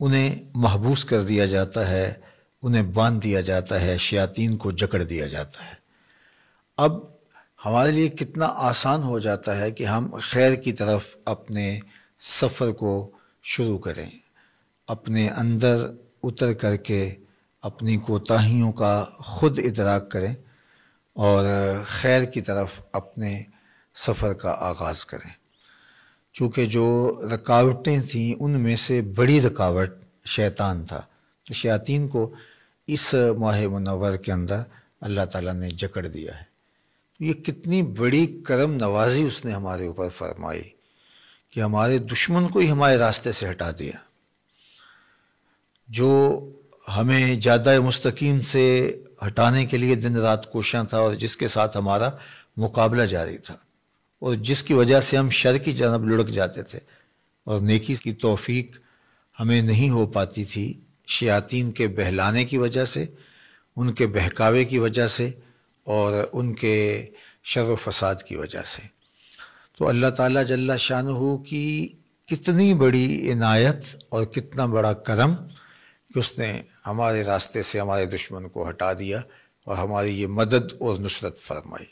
انہیں محبوس کر دیا جاتا ہے، انہیں باندھ دیا جاتا ہے، شیاطین کو جکڑ دیا جاتا ہے۔ اب ہمارے لیے کتنا آسان ہو جاتا ہے کہ ہم خیر کی طرف اپنے سفر کو شروع کریں، اپنے اندر اتر کر کے اپنی کوتاہیوں کا خود ادراک کریں اور خیر کی طرف اپنے سفر کا آغاز کریں۔ چونکہ جو رکاوٹیں تھیں ان میں سے بڑی رکاوٹ شیطان تھا، تو شیاطین کو اس ماہ منور کے اندر اللہ تعالیٰ نے جکڑ دیا ہے۔ یہ کتنی بڑی کرم نوازی اس نے ہمارے اوپر فرمائی کہ ہمارے دشمن کو ہی ہمارے راستے سے ہٹا دیا، جو ہمیں جادہ مستقیم سے ہٹانے کے لیے دن رات کوشاں تھا اور جس کے ساتھ ہمارا مقابلہ جاری تھا اور جس کی وجہ سے ہم شر کی جانب لڑک جاتے تھے اور نیکی کی توفیق ہمیں نہیں ہو پاتی تھی، شیاطین کے بہلانے کی وجہ سے، ان کے بہکاوے کی وجہ سے اور ان کے شر و فساد کی وجہ سے۔ تو اللہ تعالیٰ جل شانہ کی کتنی بڑی عنایت اور کتنا بڑا کرم کہ اس نے ہمارے راستے سے ہمارے دشمن کو ہٹا دیا اور ہماری یہ مدد اور نصرت فرمائی۔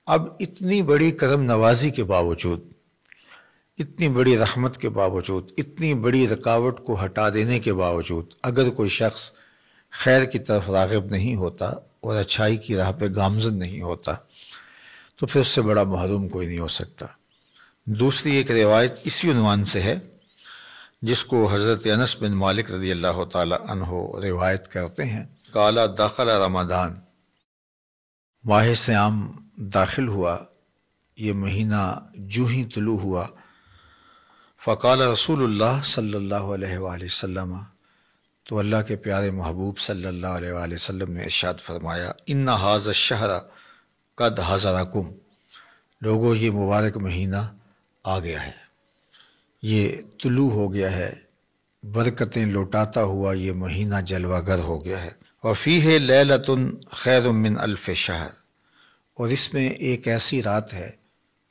اب اتنی بڑی کرم نوازی کے باوجود، اتنی بڑی رحمت کے باوجود، اتنی بڑی رکاوٹ کو ہٹا دینے کے باوجود اگر کوئی شخص خیر کی طرف راغب نہیں ہوتا اور اچھائی کی راہ پہ گامزن نہیں ہوتا تو پھر اس سے بڑا محروم کوئی نہیں ہو سکتا۔ دوسری ایک روایت اسی عنوان سے ہے جس کو حضرت انس بن مالک رضی اللہ تعالی عنہ روایت کرتے ہیں، قال دخل رمضان، ماہ صیام داخل ہوا، یہ مہینہ جو ہی طلوع ہوا، فقال رسول اللہ صلی اللہ علیہ وآلہ وسلم، تو اللہ کے پیارے محبوب صلی اللہ علیہ وآلہ وسلم نے ارشاد فرمایا، ان ھذا الشہر قد حضرکم، لوگوں یہ مبارک مہینہ آ گیا ہے، یہ طلوع ہو گیا ہے، برکتیں لوٹاتا ہوا یہ مہینہ جلوہ گر ہو گیا ہے، وفیہ لیلۃ خیر من الف شہر، اور اس میں ایک ایسی رات ہے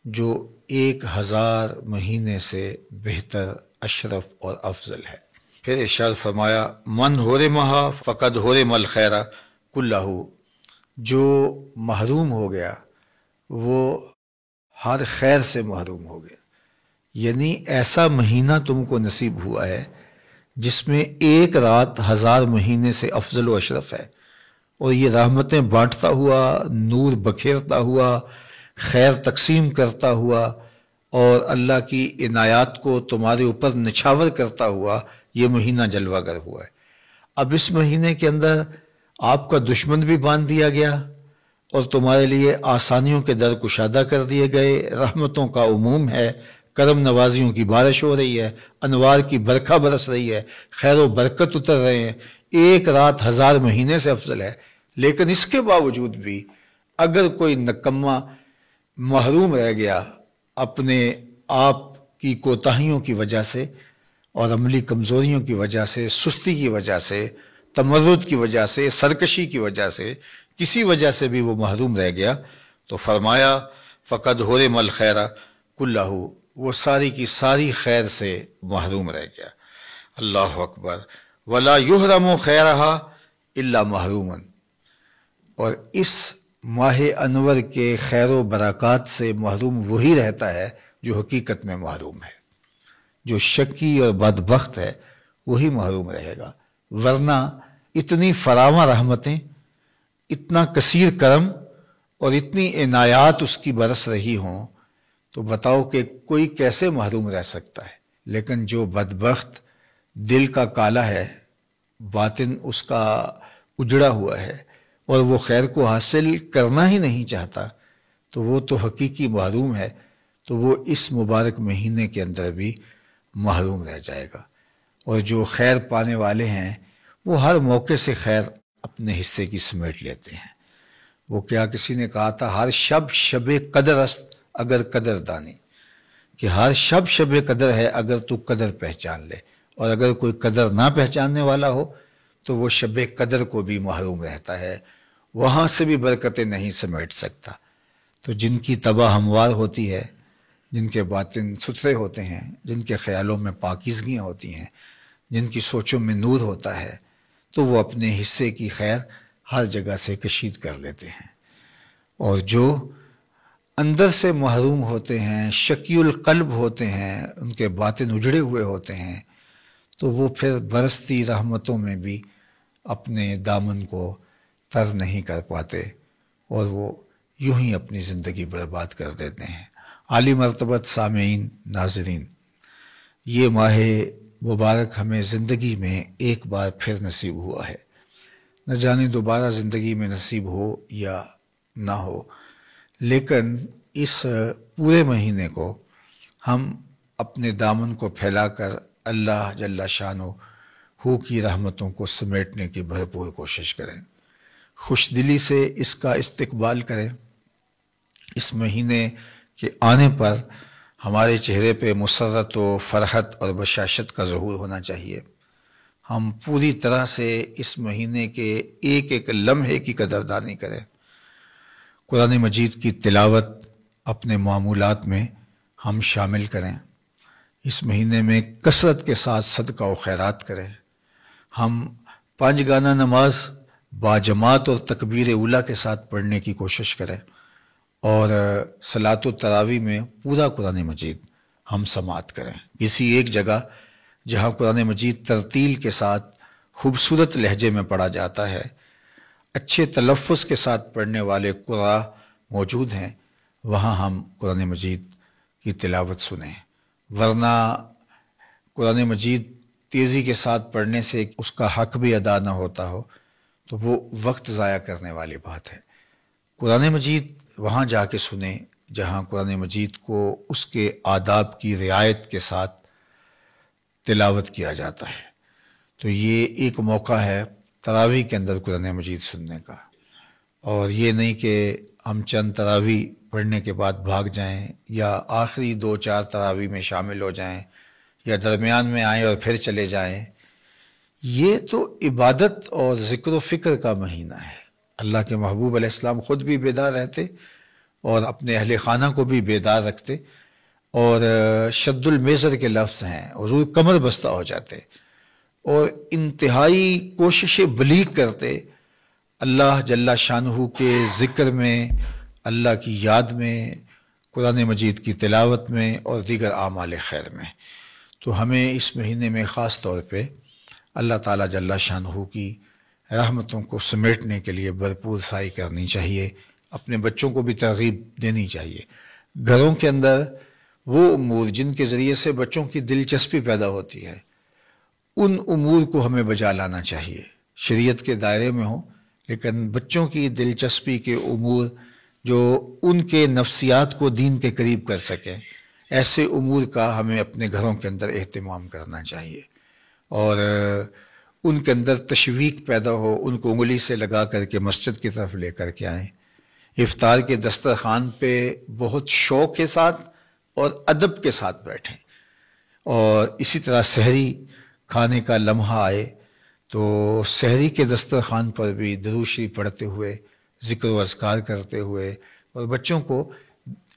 جو 1000 مہینے سے بہتر، اشرف اور افضل ہے۔ پھر ارشاد فرمایا، من حرمھا فقد حرم الخیر کلہ، جو محروم ہو گیا وہ ہر خیر سے محروم ہو گیا، یعنی ایسا مہینہ تم کو نصیب ہوا ہے جس میں ایک رات 1000 مہینے سے افضل و اشرف ہے، اور یہ رحمتیں بانٹتا ہوا، نور بکھیرتا ہوا، خیر تقسیم کرتا ہوا اور اللہ کی عنایات کو تمہارے اوپر نچھاور کرتا ہوا یہ مہینہ جلوہ گر ہوا ہے۔ اب اس مہینے کے اندر آپ کا دشمن بھی باندھ دیا گیا اور تمہارے لیے آسانیوں کے در کشادہ کر دیے گئے، رحمتوں کا عموم ہے، کرم نوازیوں کی بارش ہو رہی ہے، انوار کی برکھا برس رہی ہے، خیر و برکت اتر رہے ہیں، ایک رات 1000 مہینے سے افضل ہے۔ لیکن اس کے باوجود بھی اگر کوئی نکمہ محروم رہ گیا اپنے آپ کی کوتاہیوں کی وجہ سے اور عملی کمزوریوں کی وجہ سے، سستی کی وجہ سے، تمرد کی وجہ سے، سرکشی کی وجہ سے، کسی وجہ سے بھی وہ محروم رہ گیا تو فرمایا فقد حرم الخیر کلہ، وہ ساری کی ساری خیر سے محروم رہ گیا۔ اللہ اکبر، ولا یحرم خیرہا الا محروما، اور اس ماہ انور کے خیر و برکات سے محروم وہی رہتا ہے جو حقیقت میں محروم ہے، جو شکی اور بدبخت ہے وہی محروم رہے گا، ورنہ اتنی فراواں رحمتیں، اتنا کثیر کرم اور اتنی عنایات اس کی برس رہی ہوں تو بتاؤ کہ کوئی کیسے محروم رہ سکتا ہے۔ لیکن جو بدبخت دل کا کالا ہے، باطن اس کا اجڑا ہوا ہے اور وہ خیر کو حاصل کرنا ہی نہیں چاہتا تو وہ تو حقیقی محروم ہے، تو وہ اس مبارک مہینے کے اندر بھی محروم رہ جائے گا۔ اور جو خیر پانے والے ہیں وہ ہر موقع سے خیر اپنے حصے کی سمیٹ لیتے ہیں۔ وہ کیا کسی نے کہا تھا، ہر شب قدر است اگر قدر دانی، کہ ہر شب قدر ہے اگر تو قدر پہچان لے، اور اگر کوئی قدر نہ پہچاننے والا ہو تو وہ شب قدر کو بھی محروم رہتا ہے، وہاں سے بھی برکتیں نہیں سمیٹ سکتا۔ تو جن کی طبع ہموار ہوتی ہے جن کے باطن ستھرے ہوتے ہیں، جن کے خیالوں میں پاکیزگیاں ہوتی ہیں، جن کی سوچوں میں نور ہوتا ہے، تو وہ اپنے حصے کی خیر ہر جگہ سے کشید کر لیتے ہیں۔ اور جو اندر سے محروم ہوتے ہیں، شقی القلب ہوتے ہیں، ان کے باطن اجڑے ہوئے ہوتے ہیں، تو وہ پھر برستی رحمتوں میں بھی اپنے دامن کو تر نہیں کر پاتے اور وہ یوں ہی اپنی زندگی برباد کر دیتے ہیں۔ عالی مرتبت سامعین، ناظرین، یہ ماہ مبارک ہمیں زندگی میں ایک بار پھر نصیب ہوا ہے، نہ جانے دوبارہ زندگی میں نصیب ہو یا نہ ہو، لیکن اس پورے مہینے کو ہم اپنے دامن کو پھیلا کر اللہ جل شانہ کی رحمتوں کو سمیٹنے کی بھرپور کوشش کریں، خوش دلی سے اس کا استقبال کریں۔ اس مہینے کے آنے پر ہمارے چہرے پہ مسرت و فرحت اور بشاشت کا ظہور ہونا چاہیے۔ ہم پوری طرح سے اس مہینے کے ایک ایک لمحے کی قدردانی کریں، قرآن مجید کی تلاوت اپنے معمولات میں ہم شامل کریں، اس مہینے میں کثرت کے ساتھ صدقہ و خیرات کریں، ہم 5 گانہ نماز باجماعت اور تکبیر اولیٰ کے ساتھ پڑھنے کی کوشش کریں، اور صلاۃ التراویح میں پورا قرآن مجید ہم سماعت کریں۔ کسی ایک جگہ جہاں قرآن مجید ترتیل کے ساتھ خوبصورت لہجے میں پڑھا جاتا ہے، اچھے تلفظ کے ساتھ پڑھنے والے قراء موجود ہیں، وہاں ہم قرآن مجید کی تلاوت سنیں، ورنہ قرآن مجید تیزی کے ساتھ پڑھنے سے اس کا حق بھی ادا نہ ہوتا ہو تو وہ وقت ضائع کرنے والی بات ہے۔ قرآن مجید وہاں جا کے سنیں جہاں قرآن مجید کو اس کے آداب کی رعایت کے ساتھ تلاوت کیا جاتا ہے۔ تو یہ ایک موقع ہے تراویح کے اندر قرآن مجید سننے کا، اور یہ نہیں کہ ہم چند تراویح پڑھنے کے بعد بھاگ جائیں، یا آخری 2-4 تراویح میں شامل ہو جائیں، یا درمیان میں آئیں اور پھر چلے جائیں۔ یہ تو عبادت اور ذکر و فکر کا مہینہ ہے۔ اللہ کے محبوب علیہ السلام خود بھی بیدار رہتے اور اپنے اہل خانہ کو بھی بیدار رکھتے، اور شد المیزر کے لفظ ہیں، حضور کمر بستہ ہو جاتے اور انتہائی کوشش بلیغ کرتے اللہ جل شانہ کے ذکر میں، اللہ کی یاد میں، قرآن مجید کی تلاوت میں اور دیگر اعمال خیر میں۔ تو ہمیں اس مہینے میں خاص طور پہ اللہ تعالیٰ جل شانہ کی رحمتوں کو سمیٹنے کے لیے بھرپور سعی کرنی چاہیے، اپنے بچوں کو بھی ترغیب دینی چاہیے۔ گھروں کے اندر وہ امور جن کے ذریعے سے بچوں کی دلچسپی پیدا ہوتی ہے، ان امور کو ہمیں بجا لانا چاہیے، شریعت کے دائرے میں ہوں، لیکن بچوں کی دلچسپی کے امور جو ان کے نفسیات کو دین کے قریب کر سکیں، ایسے امور کا ہمیں اپنے گھروں کے اندر اہتمام کرنا چاہیے، اور ان کے اندر تشویق پیدا ہو، ان کو انگلی سے لگا کر کے مسجد کی طرف لے کر کے آئیں، افطار کے دسترخوان پہ بہت شوق کے ساتھ اور ادب کے ساتھ بیٹھیں، اور اسی طرح سحری کھانے کا لمحہ آئے تو سحری کے دسترخوان پر بھی درود شریف پڑھتے ہوئے، ذکر و اذکار کرتے ہوئے، اور بچوں کو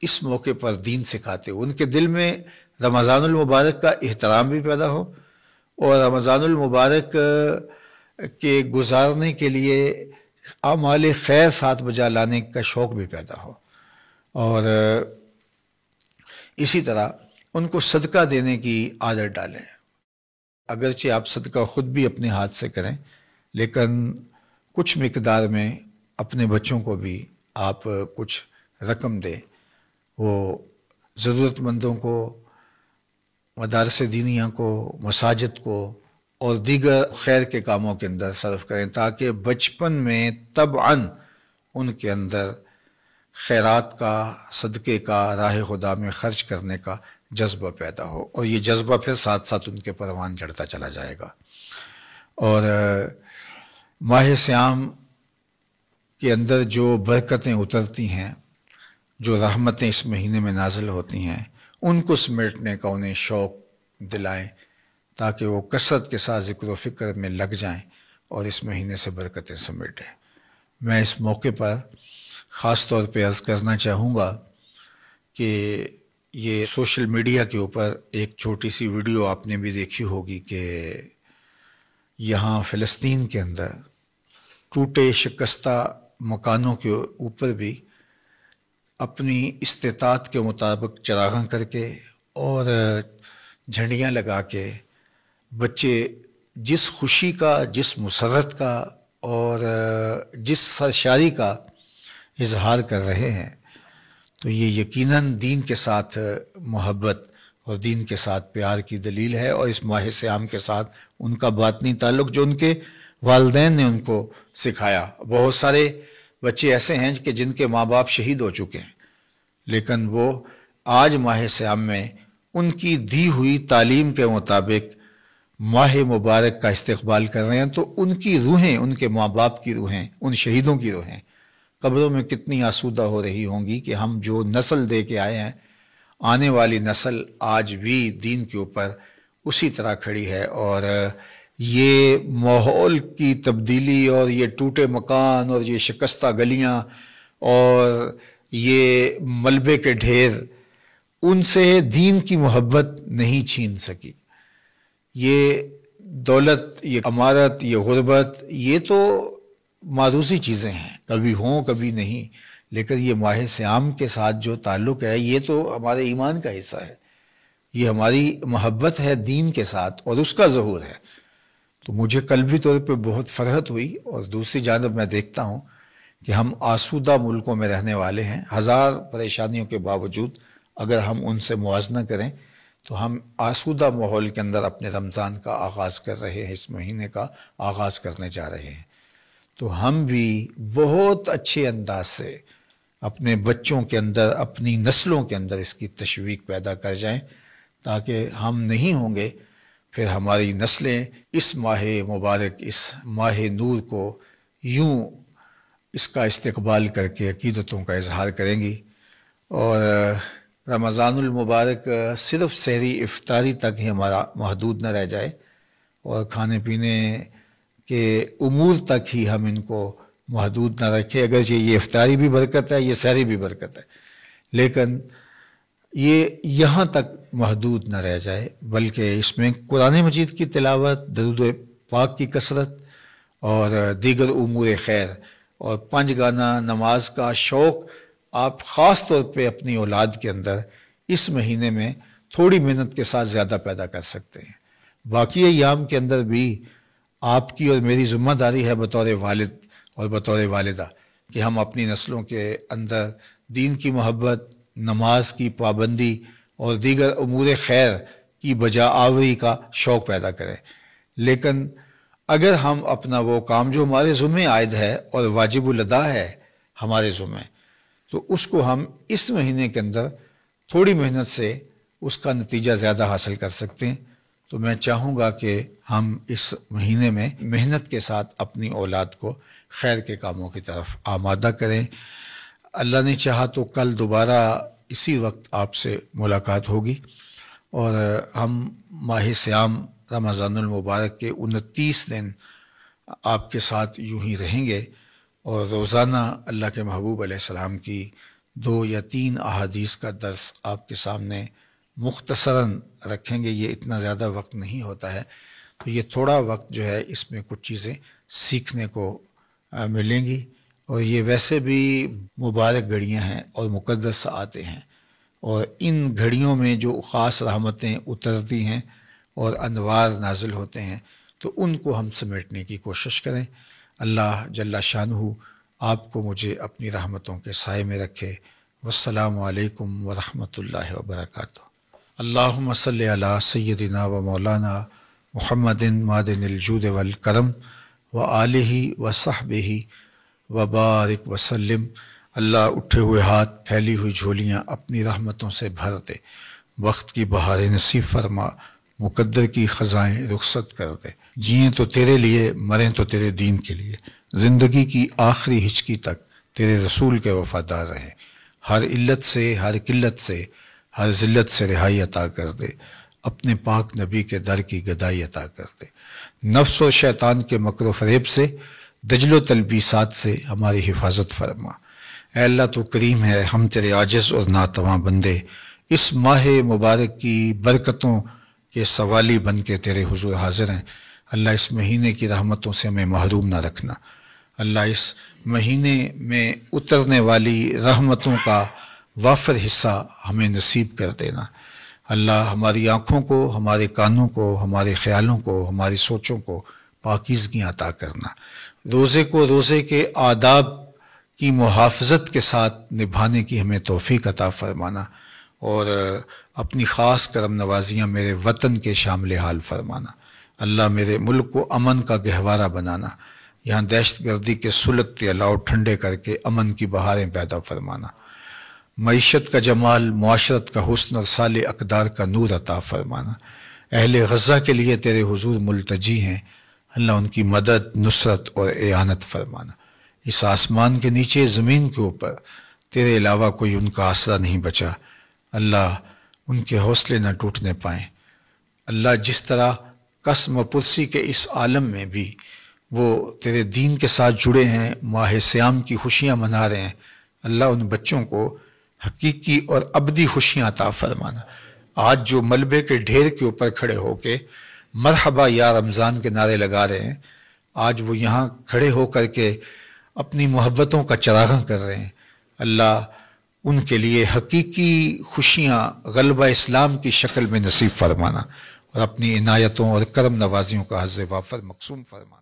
اس موقع پر دین سکھاتے ہوئے ان کے دل میں رمضان المبارک کا احترام بھی پیدا ہو، اور رمضان المبارک کے گزارنے کے لیے اعمال خیر ساتھ بجا لانے کا شوق بھی پیدا ہو، اور اسی طرح ان کو صدقہ دینے کی عادت ڈالیں۔ اگرچہ آپ صدقہ خود بھی اپنے ہاتھ سے کریں، لیکن کچھ مقدار میں اپنے بچوں کو بھی آپ کچھ رقم دیں، وہ ضرورت مندوں کو، مدارس دینیہ کو، مساجد کو اور دیگر خیر کے کاموں کے اندر صرف کریں، تاکہ بچپن میں طبعاً ان کے اندر خیرات کا، صدقے کا، راہ خدا میں خرچ کرنے کا جذبہ پیدا ہو، اور یہ جذبہ پھر ساتھ ساتھ ان کے پروان چڑھتا چلا جائے گا۔ اور ماہ سیام کے اندر جو برکتیں اترتی ہیں، جو رحمتیں اس مہینے میں نازل ہوتی ہیں، ان کو سمیٹنے کا انہیں شوق دلائیں، تاکہ وہ کثرت کے ساتھ ذکر و فکر میں لگ جائیں اور اس مہینے سے برکتیں سمیٹیں۔ میں اس موقع پر خاص طور پہ عرض کرنا چاہوں گا کہ یہ سوشل میڈیا کے اوپر ایک چھوٹی سی ویڈیو آپ نے بھی دیکھی ہوگی کہ یہاں فلسطین کے اندر ٹوٹے شکستہ مکانوں کے اوپر بھی اپنی استطاعت کے مطابق چراغاں کر کے اور جھنڈیاں لگا کے بچے جس خوشی کا، جس مسرت کا اور جس سرشاری کا اظہار کر رہے ہیں، تو یہ یقیناً دین کے ساتھ محبت اور دین کے ساتھ پیار کی دلیل ہے، اور اس ماہ صیام کے ساتھ ان کا باطنی تعلق جو ان کے والدین نے ان کو سکھایا۔ بہت سارے بچے ایسے ہیں کہ جن کے ماں باپ شہید ہو چکے ہیں، لیکن وہ آج ماہ صیام میں ان کی دی ہوئی تعلیم کے مطابق ماہ مبارک کا استقبال کر رہے ہیں، تو ان کی روحیں، ان کے ماں باپ کی روحیں، ان شہیدوں کی روحیں قبروں میں کتنی آسودہ ہو رہی ہوں گی کہ ہم جو نسل دے کے آئے ہیں، آنے والی نسل آج بھی دین کے اوپر اسی طرح کھڑی ہے، اور یہ ماحول کی تبدیلی اور یہ ٹوٹے مکان اور یہ شکستہ گلیاں اور یہ ملبے کے ڈھیر ان سے دین کی محبت نہیں چھین سکی۔ یہ دولت، یہ امارت، یہ غربت، یہ تو معروضی چیزیں ہیں، کبھی ہوں کبھی نہیں، لیکن یہ ماہ صیام کے ساتھ جو تعلق ہے یہ تو ہمارے ایمان کا حصہ ہے، یہ ہماری محبت ہے دین کے ساتھ اور اس کا ظہور ہے۔ تو مجھے قلبی طور پہ بہت فرحت ہوئی، اور دوسری جانب میں دیکھتا ہوں کہ ہم آسودہ ملکوں میں رہنے والے ہیں، ہزار پریشانیوں کے باوجود اگر ہم ان سے موازنہ کریں تو ہم آسودہ ماحول کے اندر اپنے رمضان کا آغاز کر رہے ہیں، اس مہینے کا آغاز کرنے جا رہے ہیں۔ تو ہم بھی بہت اچھے انداز سے اپنے بچوں کے اندر، اپنی نسلوں کے اندر اس کی تشویق پیدا کر جائیں، تاکہ ہم نہیں ہوں گے پھر ہماری نسلیں اس ماہ مبارک، اس ماہ نور کو یوں اس کا استقبال کر کے عقیدتوں کا اظہار کریں گی۔ اور رمضان المبارک صرف سحری افطاری تک ہی ہمارا محدود نہ رہ جائے، اور کھانے پینے کے امور تک ہی ہم ان کو محدود نہ رکھیں، اگرچہ یہ افطاری بھی برکت ہے، یہ سحری بھی برکت ہے، لیکن یہ یہاں تک محدود نہ رہ جائے، بلکہ اس میں قرآن مجید کی تلاوت، درود پاک کی کثرت اور دیگر امور خیر اور 5 گانا نماز کا شوق آپ خاص طور پہ اپنی اولاد کے اندر اس مہینے میں تھوڑی محنت کے ساتھ زیادہ پیدا کر سکتے ہیں۔ باقی ایام کے اندر بھی آپ کی اور میری ذمہ داری ہے بطور والد اور بطور والدہ کہ ہم اپنی نسلوں کے اندر دین کی محبت، نماز کی پابندی اور دیگر امور خیر کی بجا آوری کا شوق پیدا کریں۔ لیکن اگر ہم اپنا وہ کام جو ہمارے ذمہ عائد ہے اور واجب الادا ہے ہمارے ذمہ، تو اس کو ہم اس مہینے کے اندر تھوڑی محنت سے اس کا نتیجہ زیادہ حاصل کر سکتے ہیں۔ تو میں چاہوں گا کہ ہم اس مہینے میں محنت کے ساتھ اپنی اولاد کو خیر کے کاموں کی طرف آمادہ کریں۔ اللہ نے چاہا تو کل دوبارہ اسی وقت آپ سے ملاقات ہوگی، اور ہم ماہ صیام رمضان المبارک کے 29 دن آپ کے ساتھ یوں ہی رہیں گے، اور روزانہ اللہ کے محبوب علیہ السلام کی 2 یا 3 احادیث کا درس آپ کے سامنے مختصراً رکھیں گے۔ یہ اتنا زیادہ وقت نہیں ہوتا ہے، تو یہ تھوڑا وقت جو ہے اس میں کچھ چیزیں سیکھنے کو ملیں گی، اور یہ ویسے بھی مبارک گھڑیاں ہیں اور مقدس ساعتیں ہیں، اور ان گھڑیوں میں جو خاص رحمتیں اترتی ہیں اور انوار نازل ہوتے ہیں، تو ان کو ہم سمیٹنے کی کوشش کریں۔ اللہ جل شانہ آپ کو مجھے اپنی رحمتوں کے سائے میں رکھے۔ والسلام علیکم ورحمۃ اللہ وبرکاتہ۔ اللہم صلی علی سیدنا و مولانا محمد معدن الجود والکرم وآلہ وصحبہ وبارک وسلم۔ اللہ اٹھے ہوئے ہاتھ، پھیلی ہوئی جھولیاں اپنی رحمتوں سے بھر دے، وقت کی بہاریں نصیب فرما، مقدر کی خزائیں رخصت کر دے۔ جئیں تو تیرے لیے، مریں تو تیرے دین کے لیے، زندگی کی آخری ہچکی تک تیرے رسول کے وفادار رہیں۔ ہر علت سے، ہر قلت سے، ہر ذلت سے رہائی عطا کر دے، اپنے پاک نبی کے در کی گدائی عطا کر دے۔ نفس و شیطان کے مکر و فریب سے، دجل و تلبیسات سے ہماری حفاظت فرما۔ اے اللہ تو کریم ہے، ہم تیرے عاجز اور ناتواں بندے اس ماہ مبارک کی برکتوں کے سوالی بن کے تیرے حضور حاضر ہیں۔ اللہ اس مہینے کی رحمتوں سے ہمیں محروم نہ رکھنا۔ اللہ اس مہینے میں اترنے والی رحمتوں کا وافر حصہ ہمیں نصیب کر دینا۔ اللہ ہماری آنکھوں کو، ہمارے کانوں کو، ہمارے خیالوں کو، ہماری سوچوں کو پاکیزگی عطا کرنا۔ روزے کو روزے کے آداب کی محافظت کے ساتھ نبھانے کی ہمیں توفیق عطا فرمانا، اور اپنی خاص کرم نوازیاں میرے وطن کے شامل حال فرمانا۔ اللہ میرے ملک کو امن کا گہوارہ بنانا، یہاں دہشت گردی کے سلگتے الاؤ ٹھنڈے کر کے امن کی بہاریں پیدا فرمانا۔ معیشت کا جمال، معاشرت کا حسن اور صالح اقدار کا نور عطا فرمانا۔ اہل غزہ کے لیے تیرے حضور ملتجی ہیں، اللہ ان کی مدد، نصرت اور اعانت فرمانا۔ اس آسمان کے نیچے، زمین کے اوپر تیرے علاوہ کوئی ان کا آسرا نہیں بچا، اللہ ان کے حوصلے نہ ٹوٹنے پائیں۔ اللہ جس طرح قسم و پرسی کے اس عالم میں بھی وہ تیرے دین کے ساتھ جڑے ہیں، ماہ سیام کی خوشیاں منا رہے ہیں، اللہ ان بچوں کو حقیقی اور ابدی خوشیاں عطا فرمانا۔ آج جو ملبے کے ڈھیر کے اوپر کھڑے ہو کے مرحبا یا رمضان کے نعرے لگا رہے ہیں، آج وہ یہاں کھڑے ہو کر کے اپنی محبتوں کا چراغاں کر رہے ہیں، اللہ ان کے لیے حقیقی خوشیاں غلبہ اسلام کی شکل میں نصیب فرمانا، اور اپنی عنایتوں اور کرم نوازیوں کا حظ وافر مقسوم فرمانا۔